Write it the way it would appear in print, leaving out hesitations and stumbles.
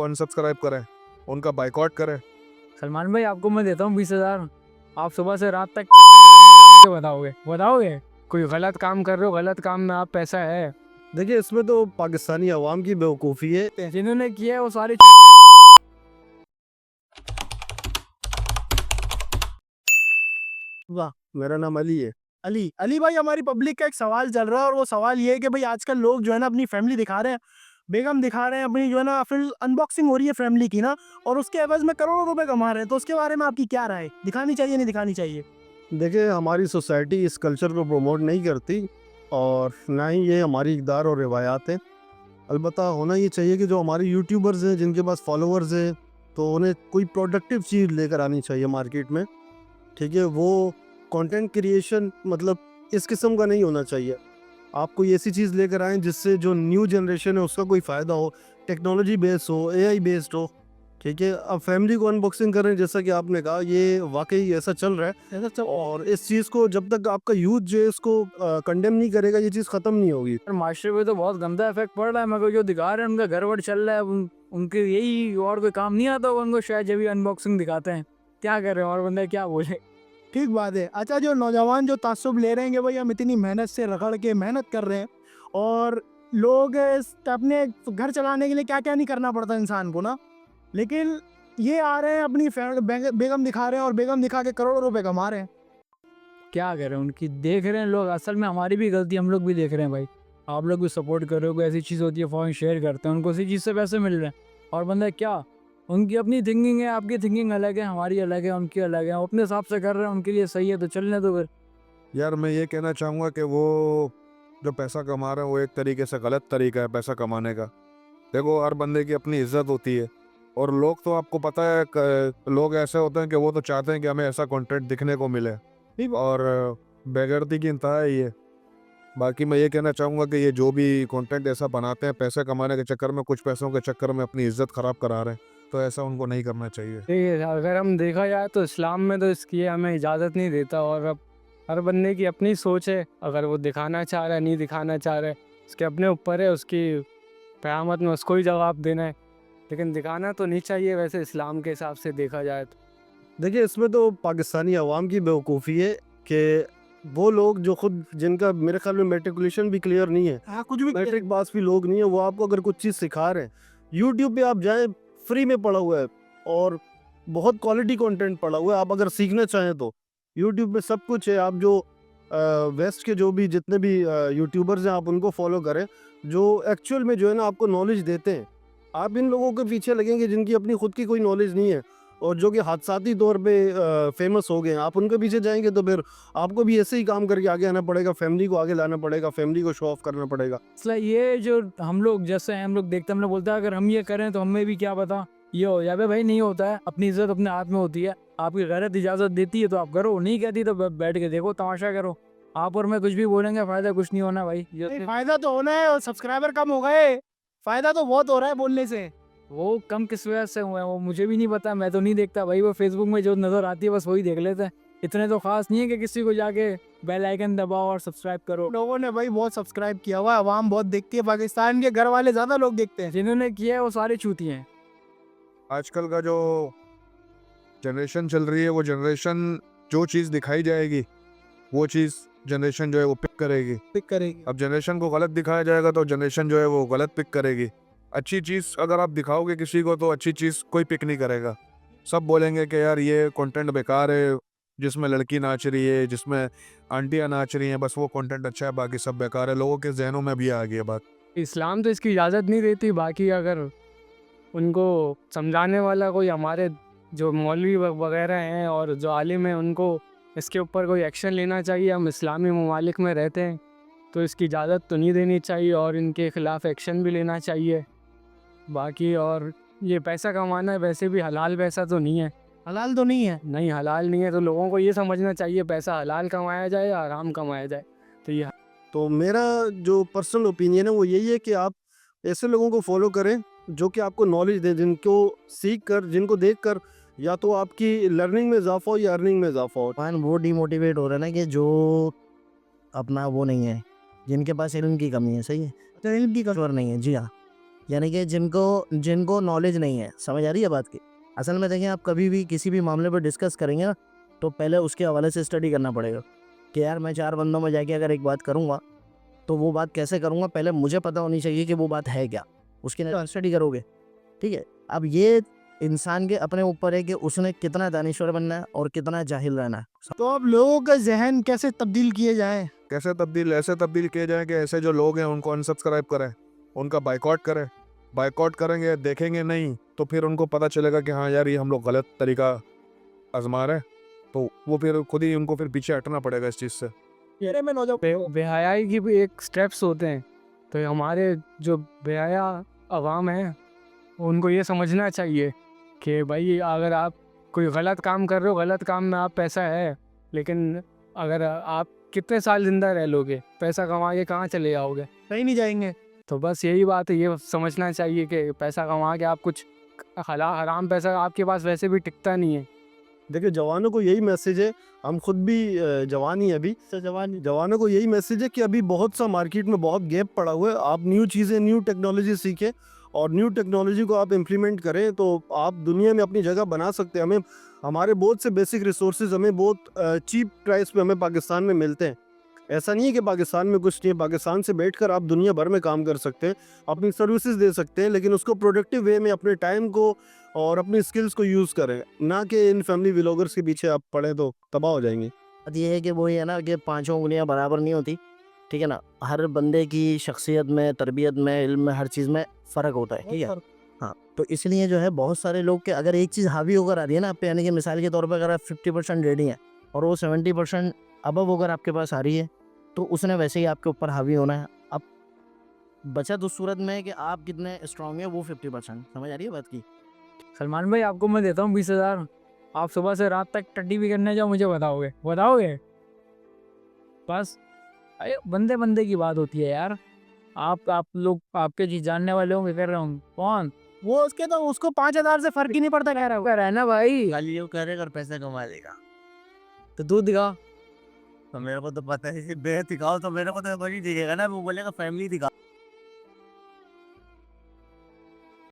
Unsubscribe करें, उनका boycott करें। सलमान भाई आपको मैं देता हूँ 20,000। आप सुबह से रात तक मुझे बताओगे बताओगे कोई गलत काम कर रहे हो, गलत काम में आप पैसा है देखिए इसमें तो पाकिस्तानी अवाम की बेवकूफ़ी है। जिन्होंने किया है वो सारे वाह, मेरा नाम अली है। अली अली भाई, हमारी पब्लिक का एक सवाल चल रहा है और वो सवाल ये है कि भाई आजकल लोग जो है ना अपनी फैमिली दिखा रहे हैं, बेगम दिखा रहे हैं अपनी, जो है ना फिर अनबॉक्सिंग हो रही है फैमिली की ना, और उसके एवज में करोड़ों रुपए कमा रहे हैं। तो उसके बारे में आपकी क्या राय है? दिखानी चाहिए नहीं दिखानी चाहिए? देखिए हमारी सोसाइटी इस कल्चर को प्रमोट नहीं करती और ना ही ये हमारी इक़दार और रिवायात है। अलबत्ता होना ये चाहिए कि जो हमारे यूट्यूबर्स हैं जिनके पास फॉलोअर्स हैं तो उन्हें कोई प्रोडक्टिव चीज़ लेकर आनी चाहिए मार्केट में। ठीक है, वो कंटेंट क्रिएशन मतलब इस किस्म का नहीं होना चाहिए। आप कोई ऐसी चीज़ लेकर आएँ जिससे जो न्यू जनरेशन है उसका कोई फ़ायदा हो, टेक्नोलॉजी बेस्ड हो, एआई बेस्ड हो। ठीक है, अब फैमिली को अनबॉक्सिंग कर रहे हैं जैसा कि आपने कहा, ये वाकई ऐसा चल रहा है। और इस चीज़ को जब तक आपका यूथ जो है इसको कंडेम नहीं करेगा ये चीज़ ख़त्म नहीं होगी। मास्टर पे तो बहुत गंदा इफेक्ट पड़ रहा है। मगर जो दिखा रहे हैं उनका गड़बड़ चल रहा है। उनके यही और कोई काम नहीं आता होगा उनको, शायद जब भी अनबॉक्सिंग दिखाते हैं। क्या कर रहे हैं और बंदे क्या बोले। ठीक बात है। अच्छा, जो नौजवान जो तासुब ले रहे हैं कि भाई हम इतनी मेहनत से रगड़ के मेहनत कर रहे हैं, और लोग अपने घर चलाने के लिए क्या क्या नहीं करना पड़ता इंसान को ना, लेकिन ये आ रहे हैं अपनी बेगम दिखा रहे हैं और बेगम दिखा के करोड़ों रुपए कमा रहे हैं। क्या कर रहे हैं उनकी देख रहे हैं लोग। असल में हमारी भी गलती, हम लोग भी देख रहे हैं भाई। आप लोग भी सपोर्ट कर रहे हो, कोई ऐसी चीज़ होती है फ़ौरन शेयर करते हैं, उनको उसी चीज़ से पैसे मिल रहे हैं। और बंदा क्या, उनकी अपनी थिंकिंग है, आपकी थिंकिंग अलग है, हमारी अलग है, उनकी अलग है। वो अपने हिसाब से कर रहे हैं, उनके लिए सही है तो चलने दो फिर। यार मैं ये कहना चाहूँगा कि वो जो पैसा कमा रहे हैं वो एक तरीके से गलत तरीका है पैसा कमाने का। देखो हर बंदे की अपनी इज्जत होती है और लोग तो आपको पता है लोग ऐसे होते हैं कि वो तो चाहते हैं कि हमें ऐसा कंटेंट दिखने को मिले और बेगैरती की इंतहा है ये। बाकी मैं ये कहना चाहूँगा कि ये जो भी कंटेंट ऐसा बनाते हैं पैसे कमाने के चक्कर में, कुछ पैसों के चक्कर में अपनी इज्जत ख़राब करा रहे हैं, तो ऐसा उनको नहीं करना चाहिए। देखिए अगर हम देखा जाए तो इस्लाम में तो इसकी हमें इजाज़त नहीं देता। और अब हर बंदे की अपनी सोच है, अगर वो दिखाना चाह रहा है नहीं दिखाना चाह रहा है उसके अपने ऊपर है, उसकी क़यामत में उसको ही जवाब देना है। लेकिन दिखाना तो नहीं चाहिए वैसे इस्लाम के हिसाब से देखा जाए तो। देखिए इसमें तो पाकिस्तानी अवाम की बेवकूफ़ी है कि वो लोग जो खुद जिनका मेरे ख्याल में मेट्रिकुलेशन भी क्लियर नहीं है, हाँ, कुछ भी मैट्रिक पास भी लोग नहीं है, वो आपको अगर कुछ चीज़ सिखा रहे हैं, यूट्यूब पे आप जाएं, फ्री में पड़ा हुआ है और बहुत क्वालिटी कंटेंट पड़ा हुआ है। आप अगर सीखना चाहें तो यूट्यूब पे सब कुछ है। आप जो वेस्ट के जो भी जितने भी यूट्यूबर्स हैं आप उनको फॉलो करें जो एक्चुअल में जो है ना आपको नॉलेज देते हैं। आप इन लोगों के पीछे लगेंगे जिनकी अपनी खुद की कोई नॉलेज नहीं है और जो कि हादसाती तौर पे फेमस हो गए हैं, आप उनके पीछे जाएंगे तो फिर आपको भी ऐसे ही काम करके आगे आना पड़ेगा, फैमिली को आगे लाना पड़ेगा, फैमिली को शो ऑफ करना पड़ेगा। मसला ये जो हम लोग जैसे हैं, हम लोग देखते हैं, हम लोग बोलते हैं अगर हम ये करें तो हमें भी क्या पता ये हो जाए। भाई नहीं होता है, अपनी इज्जत अपने हाथ में होती है। आपकी गैरत इजाज़त देती है तो आप करो, नहीं कहती तो बैठ के देखो, तमाशा करो। आप और मैं कुछ भी बोलेंगे फ़ायदा कुछ नहीं होना भाई। नहीं, फायदा तो होना है और सब्सक्राइबर कम हो गए, फायदा तो बहुत हो रहा है बोलने से। वो कम किस वजह से हुए हैं वो मुझे भी नहीं पता, मैं तो नहीं देखता भाई। वो फेसबुक में जो नज़र आती है बस वही देख लेते हैं। इतने तो खास नहीं है कि किसी को जाके बेल आइकन दबाओ और सब्सक्राइब करो। लोगों ने भाई बहुत सब्सक्राइब किया हुआ है, आवाम बहुत देखती है, पाकिस्तान के घर वाले ज्यादा लोग देखते हैं। जिन्होंने किया है वो सारे चूती हैं। आजकल का जो जनरेशन चल रही है वो जनरेशन जो चीज़ दिखाई जाएगी वो चीज़ जनरेशन जो है वो पिक करेगी। पिक करेगी। अब जनरेशन को गलत दिखाया जाएगा तो जनरेशन जो है वो गलत पिक करेगी। अच्छी चीज़ अगर आप दिखाओगे किसी को तो अच्छी चीज़ कोई पिक नहीं करेगा। सब बोलेंगे कि यार ये कंटेंट बेकार है, जिसमें लड़की नाच रही है, जिसमें आंटियाँ नाच रही हैं, बस वो कंटेंट अच्छा है, बाकी सब बेकार है। लोगों के जहनों में भी आ गई है बात। इस्लाम तो इसकी इजाज़त नहीं देती। बाकी अगर उनको समझाने वाला कोई हमारे जो मौलवी वगैरह हैं और जो आलिम हैं उनको इसके ऊपर कोई एक्शन लेना चाहिए। हम इस्लामी ममालिक में रहते हैं तो इसकी इजाज़त तो नहीं देनी चाहिए और इनके ख़िलाफ़ एक्शन भी लेना चाहिए। बाकी और ये पैसा कमाना है वैसे भी हलाल पैसा तो नहीं है। हलाल तो नहीं है। नहीं हलाल नहीं है तो लोगों को ये समझना चाहिए पैसा हलाल कमाया जाए या हराम कमाया जाए। तो ये तो मेरा जो पर्सनल ओपिनियन है वो यही है कि आप ऐसे लोगों को फॉलो करें जो कि आपको नॉलेज दें, जिनको सीख कर, जिनको देख कर या तो आपकी लर्निंग में इजाफा हो या अर्निंग में इजाफा हो। मान वो डिमोटिवेट हो रहा है ना कि जो अपना वो नहीं है, जिनके पास इल्म की कमी है। सही है, तो इल्म की कमी नहीं है। जी हाँ, यानी कि जिनको नॉलेज नहीं है, समझ आ रही है बात की। असल में देखें, आप कभी भी किसी भी मामले पर डिस्कस करेंगे ना, तो पहले उसके हवाले से स्टडी करना पड़ेगा कि यार मैं 4 बंदों में जाके अगर एक बात करूँगा तो वो बात कैसे करूँगा, पहले मुझे पता होनी चाहिए कि वो बात है क्या, उसकी स्टडी करोगे, ठीक है। अब ये इंसान के अपने ऊपर है कि उसने कितना दानिश्वर बनना है और कितना जाहिल रहना है। तो अब लोगों का जहन कैसे तब्दील किए जाएं? कैसे तब्दील ऐसे तब्दील किए जाए कि ऐसे जो लोग हैं उनको अनसब्सक्राइब करें, उनका बाइकआउट करें। बाइकआउट करेंगे, देखेंगे नहीं तो फिर उनको पता चलेगा कि हाँ यार ये हम लोग गलत तरीका आजमा रहे हैं, तो वो फिर खुद ही उनको फिर पीछे हटना पड़ेगा इस चीज़ से। ये में नौजवान बेहयाई की भी एक स्टेप्स होते हैं। तो हमारे जो बेहया अवाम है उनको ये समझना चाहिए कि भाई अगर आप कोई गलत काम कर रहे हो, गलत काम में आप पैसा है, लेकिन अगर आप कितने साल ज़िंदा रह लोगे, पैसा कमा के कहाँ चले जाओगे? कहीं नहीं जाएंगे। तो बस यही बात है, ये समझना चाहिए कि पैसा कमा के आप कुछ हराम पैसा आपके पास वैसे भी टिकता नहीं है। देखिए, जवानों को यही मैसेज है, हम खुद भी जवान ही अभी, तो जवानों को यही मैसेज है कि अभी बहुत सा मार्केट में बहुत गैप पड़ा हुआ है। आप न्यू चीज़ें, न्यू टेक्नोलॉजी सीखें और न्यू टेक्नोलॉजी को आप इम्प्लीमेंट करें तो आप दुनिया में अपनी जगह बना सकते हैं। हमें हमारे बहुत से बेसिक रिसोर्सेज हमें बहुत चीप प्राइस पे हमें पाकिस्तान में मिलते हैं। ऐसा नहीं है कि पाकिस्तान में कुछ नहीं है, पाकिस्तान से बैठकर आप दुनिया भर में काम कर सकते हैं, अपनी सर्विसेज दे सकते हैं, लेकिन उसको प्रोडक्टिव वे में अपने टाइम को और अपनी स्किल्स को यूज़ करें, ना कि इन फैमिली व्लॉगर्स के पीछे आप पड़े तो तबाह हो जाएंगे। बात ये है कि वही है ना कि पाँचों उंगलियां बराबर नहीं होती, ठीक है ना। हर बंदे की शख्सियत में, तरबियत में, इल्म में, हर चीज़ में फ़र्क होता है, ठीक है। हाँ, तो इसलिए जो है बहुत सारे लोग के अगर एक चीज़ हावी होकर आ रही है ना आप पे, यानी कि मिसाल के तौर पर अगर आप 50% रेडी हैं और वो 70% अबव अगर आपके पास आ रही है, तो उसने वैसे ही आपके ऊपर हावी होना है। अब बचत उस सूरत में है कि आप कितने स्ट्रॉन्ग है, वो 50%, समझ आ रही है बात की। सलमान भाई आपको मैं देता हूँ 20,000, आप सुबह से रात तक टड्डी भी करने जाओ, मुझे बताओगे? बस अरे बंदे बंदे की बात होती है यार। आप लोग आपके जी जानने वाले होंगे, कर रहा हूँ कौन वो उसके तो उसको 5,000 से फर्क ही नहीं पड़ता, कह रहा कर रहा है ना भाई। खाली ये करेगा और पैसा कमा लेगा, तो दूध दिखा। तो मेरे को तो पता है, मैं दिखाओ तो मेरे को तो वही दिखेगा ना, वो बोलेगा फैमिली दिखा।